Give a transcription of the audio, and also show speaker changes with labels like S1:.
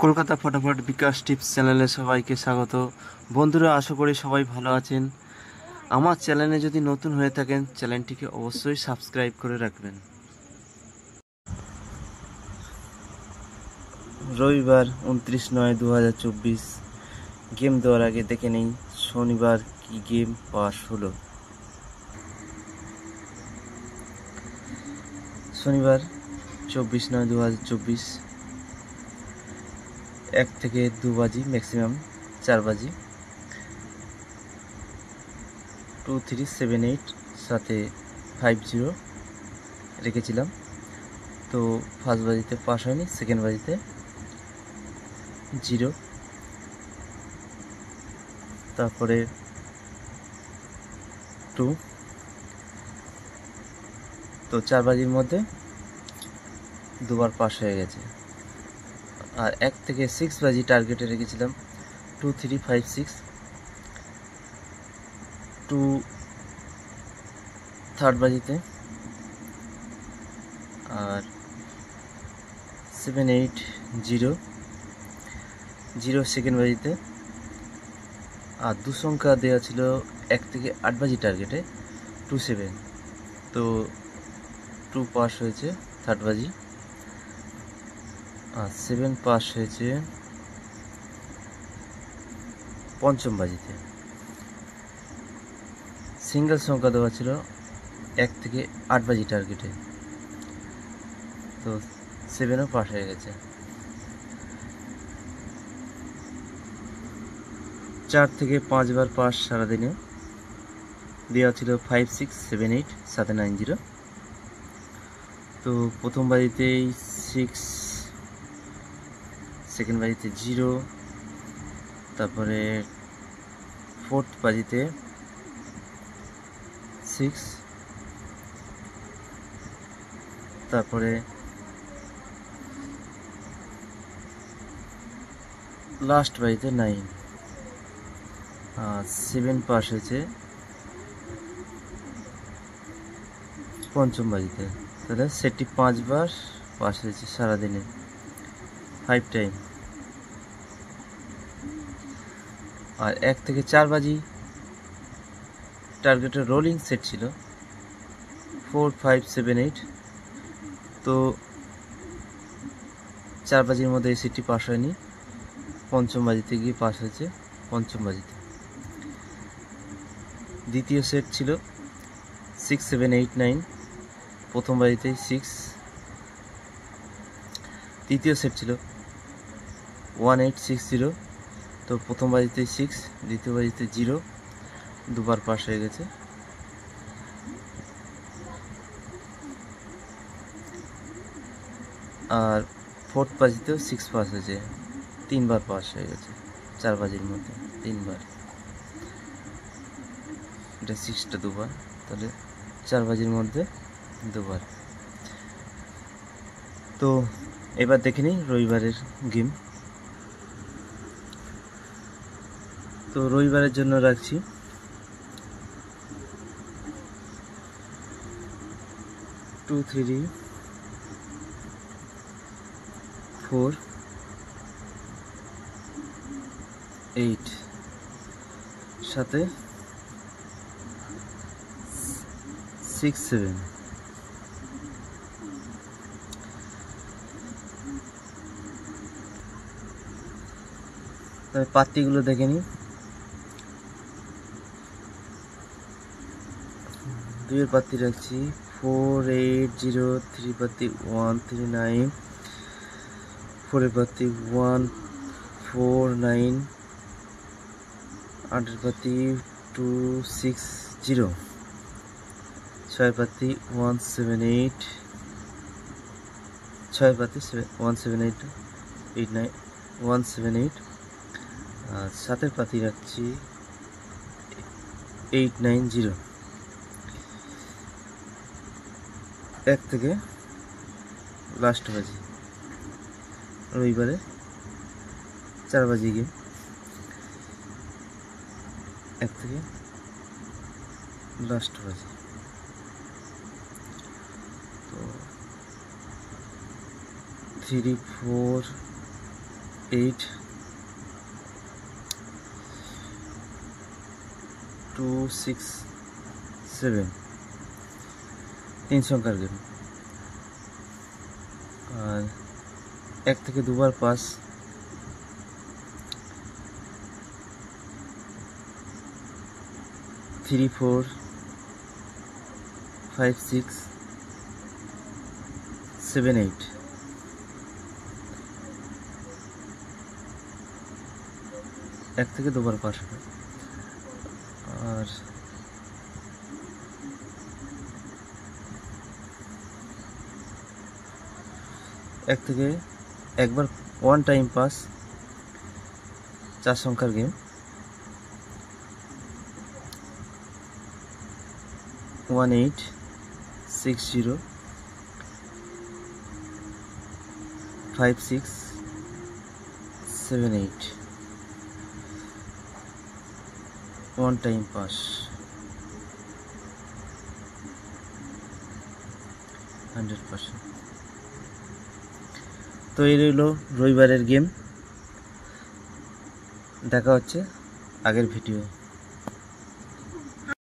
S1: কলকাতা ফটাফট বিকাশ টিপস চ্যানেলে সবাইকে স্বাগত। বন্ধুরা, আশা করি সবাই ভালো আছেন। আমার চ্যানেলে যদি নতুন হয়ে থাকেন, চ্যানেলটিকে অবশ্যই সাবস্ক্রাইব করে রাখবেন। রবিবার 29/9/2024 গেম দেওয়ার আগে দেখে নেই শনিবার কি গেম পাস হলো। শনিবার 24/9/2024 1 থেকে 2 বাজি, ম্যাক্সিমাম 4 বাজি, 2378 সাথে 50 রেখেছিলাম। তো ফার্স্ট বাজিতে পাস হয়নি, সেকেন্ড বাজিতে 0, তারপরে 2। তো 4 বাজির মধ্যে দুবার পাস হয়ে গেছে। আর 1 থেকে 6 বাজি টার্গেটে রেখেছিলাম 2356, 2 থার্ড বাজিতে, আর 780 সেকেন্ড বাজিতে। আর 2 সংখ্যা দেওয়া ছিল 1 থেকে 8 বাজি টার্গেটে 27। তো 2 পাস হয়েছে থার্ড বাজি, আর 7 পাস হয়েছে পঞ্চম বাজিতে। সিঙ্গেল সংখ্যা দেওয়া ছিল 1 থেকে 8 বাজি টার্গেটে, তো 7ও পাস হয়ে গেছে। 4 থেকে 5 বার পাস সারাদিনে দেওয়া ছিল 5678 সাথে 90। তো প্রথম বাজিতেই 6, সেকেন্ড বাজিতে 0, তারপরে ফোর্থ বাজিতে 6, তারপরে লাস্ট বাজিতে 9। 7 পাস হয়েছে পঞ্চম বাজিতে। তাহলে সেটি 5 বার পাস হয়েছে সারাদিনে, 5 টাইম। আর 1 থেকে 4 বাজি টার্গেটের রোলিং সেট ছিল 4578। তো 4 বাজির মধ্যে এই সেটটি পাস হয়নি, পঞ্চম বাজিতে গিয়ে পাস হয়েছে পঞ্চম বাজিতে। দ্বিতীয় সেট ছিল 6789, প্রথম বাজিতেই 6। তৃতীয় সেট ছিল 1860, তো প্রথম বাজিতেই 6, দ্বিতীয় বাজিতে 0, দুবার পাস হয়ে গেছে। আর ফোর্থ বাজিতেও 6 পাস হয়েছে, 3 বার পাস হয়ে গেছে 4 বাজির মধ্যে 3 বার। এটা 6টা দুবার, তাহলে 4 বাজির মধ্যে 2 বার। তো এবার দেখে নিই রবিবারের গেম। তো রবিবারের জন্য রাখছি 2, 3, 4, 8 সাথে 6, 7। তবে পাত্তিগুলো দেখে নিই। 2 এর পাত্তি রাখছি 480, 3 পাত্তি 139, 4 এর পাত্তি 149, 8 এর পাত্তি 260, 6 পাত্তি 178, 6 পাত্তি 178, 89, 178। আর 7 পাতি রাখছি 890। 1 থেকে লাস্ট বাজি, রবিবারে 4 বাজি গেম, 1 থেকে লাস্ট বাজি। তো 3, 4, 8 2 6 7 3 সংখ্যার গেম। আর 1 থেকে 2 বার পাস, 3 4 5 6 7 8 1 থেকে 2 বার পাস হবে। আর এক থেকে একবার 1 টাইম পাস, 4 সংখ্যার গেম। 1 8 6 0 5 6 7 8 1 time pass. 100%। তো এই রইল রবিবারের গেম। দেখা হচ্ছে আগের ভিডিও।